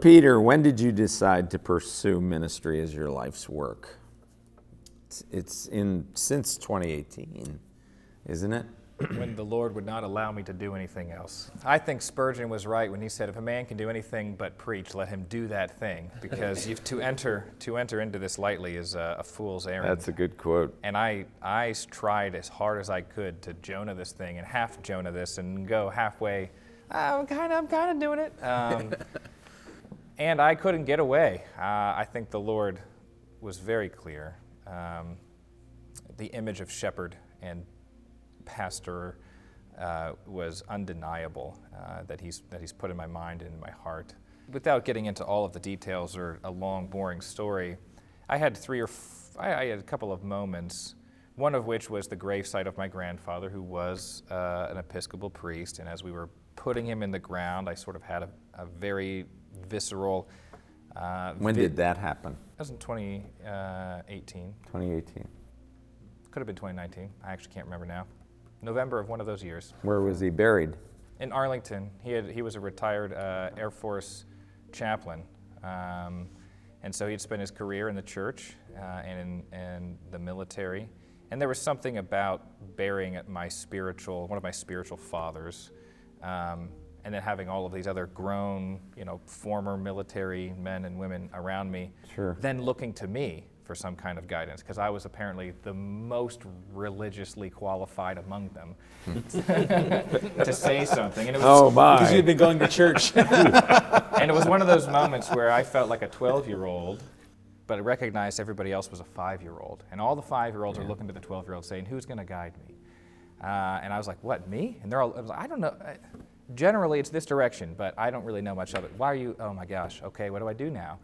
Peter, when did you decide to pursue ministry as your life's work? It's since 2018, isn't it? When the Lord would not allow me to do anything else. I think Spurgeon was right when he said, if a man can do anything but preach, let him do that thing, because to enter into this lightly is a fool's errand. That's a good quote. And I tried as hard as I could to Jonah this thing and half Jonah this and go halfway, I'm kind of doing it. And I couldn't get away. I think the Lord was very clear. The image of shepherd and pastor was undeniable that he's put in my mind and in my heart. Without getting into all of the details or a long, boring story, I had I had a couple of moments, one of which was the gravesite of my grandfather, who was an Episcopal priest, and as we were putting him in the ground, I sort of had a very visceral... When did that happen? That was in 2018. 2018. Could have been 2019. I actually can't remember now. November of one of those years. Where was he buried? In Arlington. He was a retired Air Force chaplain. And so he'd spent his career in the church and in the military. And there was something about burying one of my spiritual fathers, and then having all of these other grown, former military men and women around me, sure, then looking to me for some kind of guidance, because I was apparently the most religiously qualified among them to say something. And it was, because you'd been going to church. And it was one of those moments where I felt like a 12-year-old, but I recognized everybody else was a 5-year-old. And all the 5-year-olds are looking to the 12-year-old saying, who's going to guide me? And I was like, what, me? And I was like, I don't know. Generally, it's this direction, but I don't really know much of it. Why are you, oh my gosh, okay, what do I do now?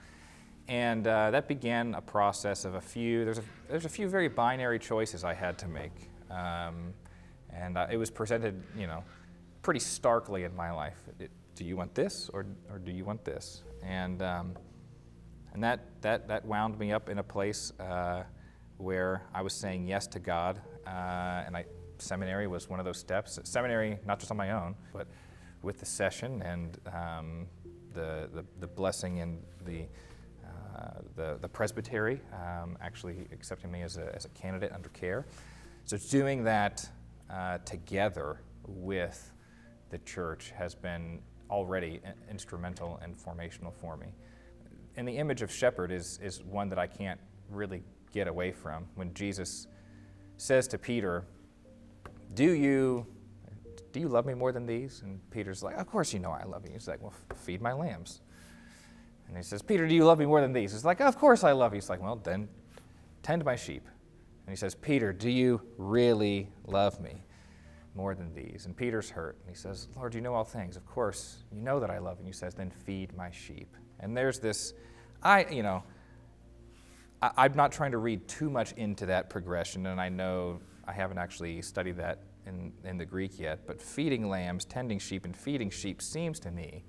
And that began a process of there's a few very binary choices I had to make. And it was presented, pretty starkly in my life. Do you want this or do you want this? And that wound me up in a place where I was saying yes to God. And seminary was one of those steps. Seminary, not just on my own, but with the session and the blessing and the presbytery actually accepting me as a candidate under care. So doing that together with the church has been already instrumental and formational for me. And the image of shepherd is one that I can't really get away from. When Jesus says to Peter, do you love me more than these? And Peter's like, of course you know I love you. He's like, well, feed my lambs. And he says, Peter, do you love me more than these? He's like, of course I love you. He's like, well, then tend my sheep. And he says, Peter, do you really love me more than these? And Peter's hurt. And he says, Lord, you know all things. Of course, you know that I love you. And he says, then feed my sheep. And there's this, I'm not trying to read too much into that progression, and I know I haven't actually studied that in the Greek yet, but feeding lambs, tending sheep, and feeding sheep seems to me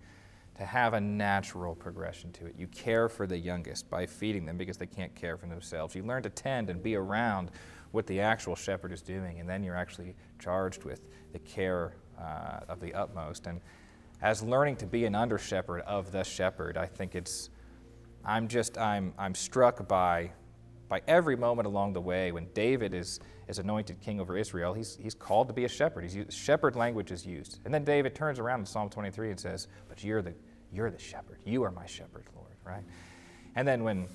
to have a natural progression to it. You care for the youngest by feeding them because they can't care for themselves. You learn to tend and be around what the actual shepherd is doing, and then you're actually charged with the care of the utmost. And as learning to be an under-shepherd of the shepherd, I think I'm struck by every moment along the way. When David is anointed king over Israel, he's called to be a shepherd. Shepherd language is used. And then David turns around in Psalm 23 and says, but you're the shepherd. You are my shepherd, Lord, right? And then when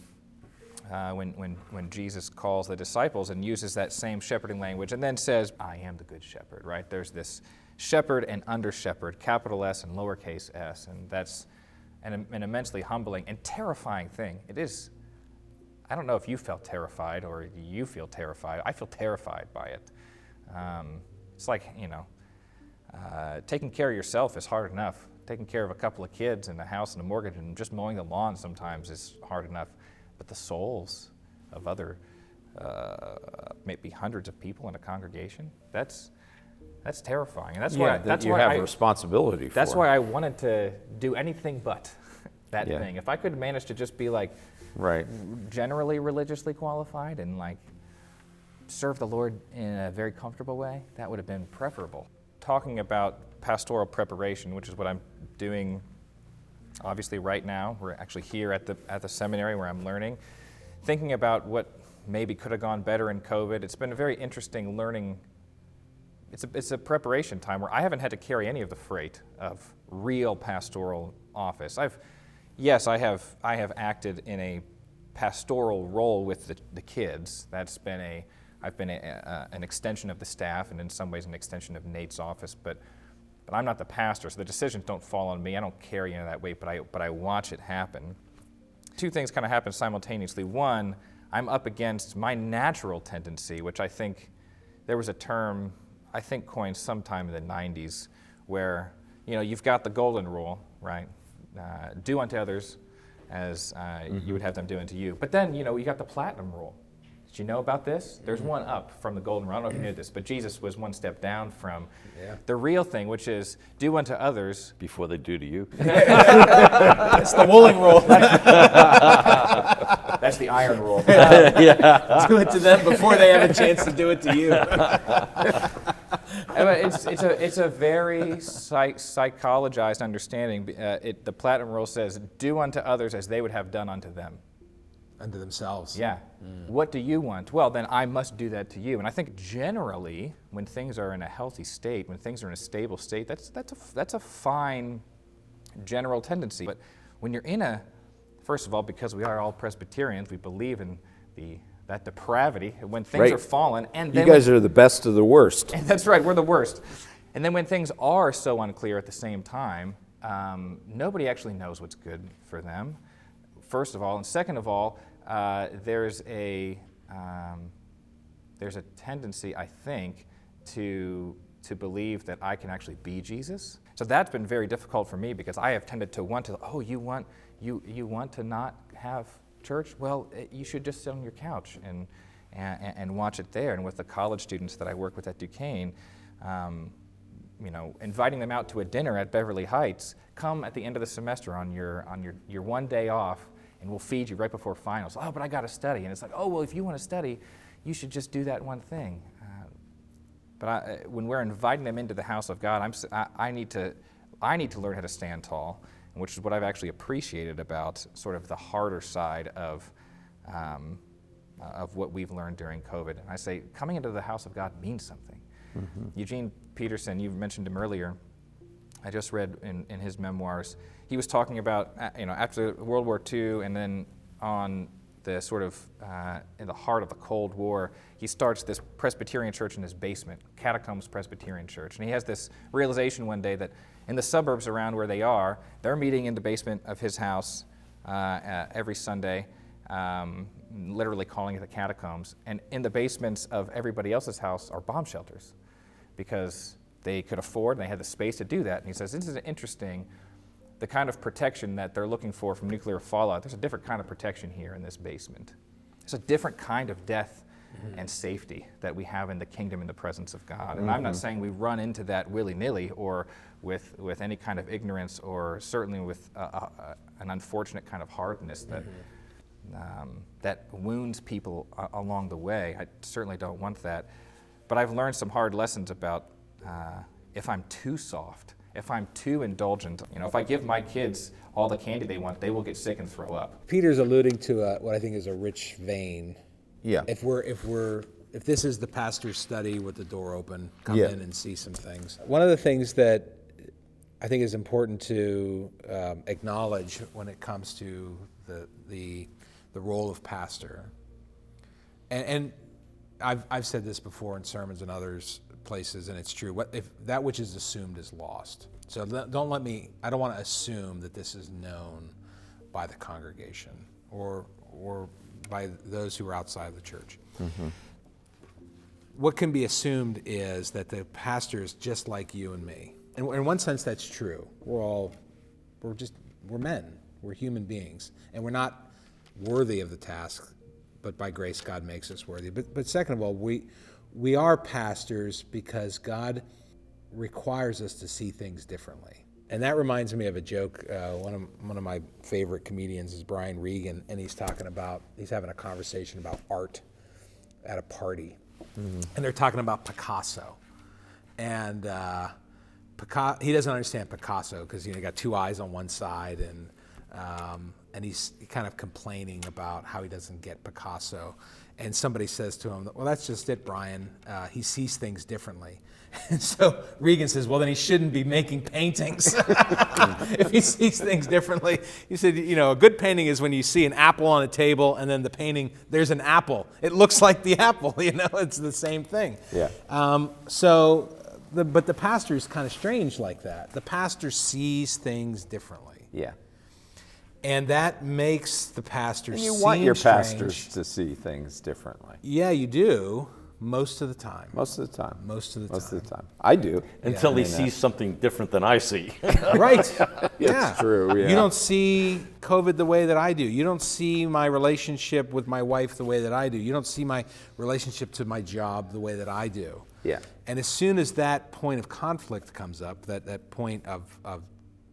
Jesus calls the disciples and uses that same shepherding language and then says, I am the good shepherd, right? There's this shepherd and under-shepherd, capital S and lowercase s, and that's an immensely humbling and terrifying thing. It is. I don't know if you felt terrified or you feel terrified. I feel terrified by it. It's like, taking care of yourself is hard enough. Taking care of a couple of kids and a house and a mortgage and just mowing the lawn sometimes is hard enough. But the souls of other, maybe hundreds of people in a congregation, that's terrifying. And that's why you have a responsibility for. That's why I wanted to do anything but that thing. If I could manage to just be like, right, generally religiously qualified and serve the Lord in a very comfortable way, that would have been preferable. Talking about pastoral preparation, which is what I'm doing Obviously, right now, we're actually here at the seminary where I'm learning, thinking about what maybe could have gone better in COVID. It's been a very interesting learning. It's a preparation time where I haven't had to carry any of the freight of real pastoral office. I have acted in a pastoral role with the kids. I've been an extension of the staff, and in some ways an extension of Nate's office, but I'm not the pastor, so the decisions don't fall on me. I don't carry any of that weight, but I watch it happen. Two things kind of happen simultaneously. One, I'm up against my natural tendency, which I think there was a term coined sometime in the 90s where, you've got the golden rule, right? Do unto others as you would have them do unto you. But then, you got the platinum rule. Did you know about this? There's one up from the golden rule. I don't know if you knew this, but Jesus was one step down from the real thing, which is do unto others before they do to you. That's the Wolling rule. That's the iron rule. Do it to them before they have a chance to do it to you. It's a very psychologized understanding. The platinum rule says, do unto others as they would have done unto them. Unto themselves. Yeah. What do you want? Well, then I must do that to you. And I think generally, when things are in a healthy state, when things are in a stable state, that's a fine general tendency. But when you're first of all, because we are all Presbyterians, we believe in that depravity, when things are fallen, and then you guys are the best of the worst. That's right, we're the worst. And then when things are so unclear at the same time, nobody actually knows what's good for them, first of all. And second of all, there's a tendency, I think, to believe that I can actually be Jesus. So that's been very difficult for me because I have tended to want to, you want to not have church? Well, you should just sit on your couch and watch it there. And with the college students that I work with at Duquesne, inviting them out to a dinner at Beverly Heights, come at the end of the semester on your one day off, and we'll feed you right before finals. Oh, but I got to study. And it's like, well, if you want to study, you should just do that one thing. But when we're inviting them into the house of God, I need to learn how to stand tall, which is what I've actually appreciated about sort of the harder side of what we've learned during COVID. And I say, coming into the house of God means something. Mm-hmm. Eugene Peterson, you mentioned him earlier. I just read in his memoirs, he was talking about, after World War II and then on the sort of, in the heart of the Cold War, he starts this Presbyterian church in his basement, Catacombs Presbyterian Church. And he has this realization one day that in the suburbs around where they're meeting in the basement of his house every Sunday, literally calling it the catacombs. And in the basements of everybody else's house are bomb shelters because they could afford and they had the space to do that. And he says, this is interesting, the kind of protection that they're looking for from nuclear fallout. There's a different kind of protection here in this basement. There's a different kind of death and safety that we have in the kingdom in the presence of God. And I'm not saying we run into that willy-nilly or with any kind of ignorance or certainly with an unfortunate kind of hardness that wounds people along the way. I certainly don't want that. But I've learned some hard lessons about if I'm too soft, if I'm too indulgent, if I give my kids all the candy they want, they will get sick and throw up. Peter's alluding to what I think is a rich vein. Yeah. If this is the pastor's study with the door open, come in and see some things. One of the things that I think is important to acknowledge when it comes to the role of pastor, and I've said this before in sermons and others places, and it's true. If that which is assumed is lost. So I don't want to assume that this is known by the congregation or by those who are outside of the church. Mm-hmm. What can be assumed is that the pastor is just like you and me. And in one sense, that's true. We're men. We're human beings. And we're not worthy of the task, but by grace God makes us worthy. But second of all, we are pastors because God requires us to see things differently. And that reminds me of a joke. One of my favorite comedians is Brian Regan, and he's having a conversation about art at a party. Mm-hmm. And they're talking about Picasso. And he doesn't understand Picasso because, you got two eyes on one side, and he's kind of complaining about how he doesn't get Picasso. And somebody says to him, well, that's just it, Brian. He sees things differently. And so Regan says, well, then he shouldn't be making paintings if he sees things differently. He said, a good painting is when you see an apple on a table and then the painting, there's an apple. It looks like the apple, it's the same thing. Yeah. But the pastor is kind of strange like that. The pastor sees things differently. Yeah. And that makes the pastor And seem you want your strange. pastors to see things differently. Yeah, you do. Most of the time. Most of the time. Most of the Most time. of the time. I do. Until he sees something different than I see. Right. Yeah. It's true, yeah. You don't see COVID the way that I do. You don't see my relationship with my wife the way that I do. You don't see my relationship to my job the way that I do. Yeah. And as soon as that point of conflict comes up, that point of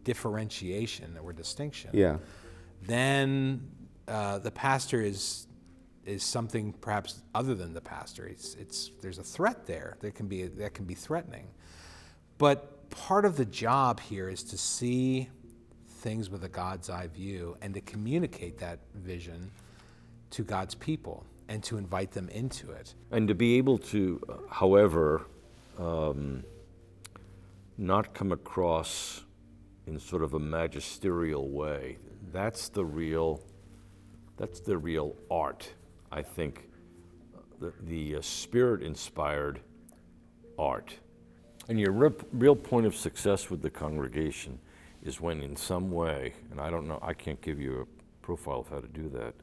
differentiation or distinction, Yeah. then the pastor is something perhaps other than the pastor. There's a threat there that can be threatening. But part of the job here is to see things with a God's eye view and to communicate that vision to God's people and to invite them into it. And to be able to, however, not come across in sort of a magisterial way. That's the real art, I think, the Spirit-inspired art. And your real point of success with the congregation is when in some way, and I don't know, I can't give you a profile of how to do that,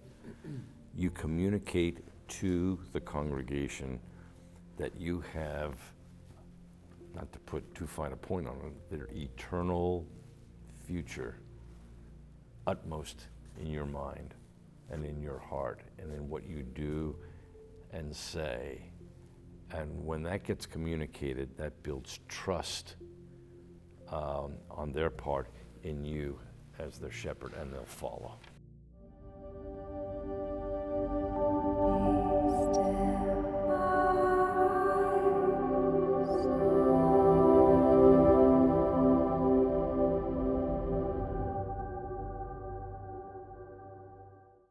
you communicate to the congregation that you have, not to put too fine a point on it, their eternal future utmost in your mind and in your heart and in what you do and say. And when that gets communicated, that builds trust on their part in you as their shepherd, and they'll follow.